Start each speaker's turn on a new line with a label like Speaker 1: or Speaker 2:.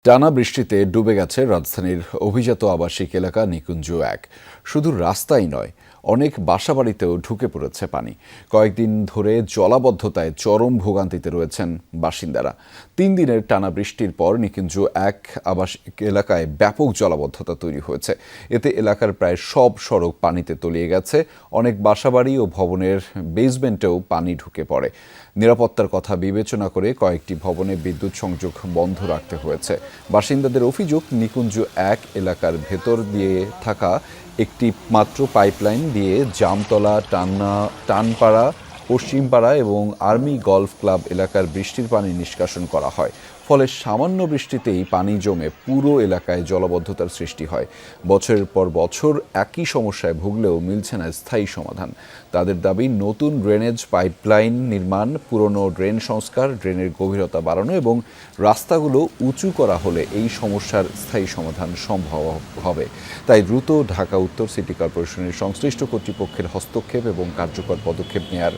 Speaker 1: টানা বৃষ্টিতে ডুবে গেছে রাজধানীর অভিজাত আবাসিক এলাকা নিকুঞ্জ ১। শুধু রাস্তাই নয়, অনেক বাসাবাড়িতেও ঢুকে পড়েছে পানি। কয়েকদিন ধরে জলাবদ্ধতায় চরম ভোগান্তিতে রয়েছেন বাসিন্দারা। ৩ দিনের টানা বৃষ্টির পর নিকুঞ্জ ১ আবাসিক এলাকায় ব্যাপক জলাবদ্ধতা তৈরি হয়েছে। এতে এলাকার প্রায় সব সড়ক পানিতে তলিয়ে গেছে। অনেক বাসাবাড়ি ও ভবনের বেসমেন্টেও পানি ঢুকে পড়ে। নিরাপত্তার কথা বিবেচনা করে কয়েকটি ভবনে বিদ্যুৎ সংযোগ বন্ধ রাখতে হয়েছে। বাসিন্দাদের অভিযোগ, নিকুঞ্জ ১ এলাকার ভেতর দিয়ে থাকা একটি মাত্র পাইপলাইন দিয়ে জামতলা, টানপাড়া, পশ্চিমপাড়া এবং আর্মি গলফ ক্লাব এলাকার বৃষ্টির পানি নিষ্কাশন করা হয়। ফলে সামান্য বৃষ্টিতেই পানি জমে পুরো এলাকায় জলাবদ্ধতার সৃষ্টি হয়। বছরের পর বছর একই সমস্যায় ভুগলেও মিলছে না স্থায়ী সমাধান। তাদের দাবি, নতুন ড্রেনেজ পাইপলাইন নির্মাণ, পুরনো ড্রেন সংস্কার, ড্রেনের গভীরতা বাড়ানো এবং রাস্তাগুলো উঁচু করা হলে এই সমস্যার স্থায়ী সমাধান সম্ভব হবে। তাই দ্রুত ঢাকা উত্তর সিটি কর্পোরেশনের সংশ্লিষ্ট কর্তৃপক্ষের হস্তক্ষেপ এবং কার্যকর পদক্ষেপ নেয়ার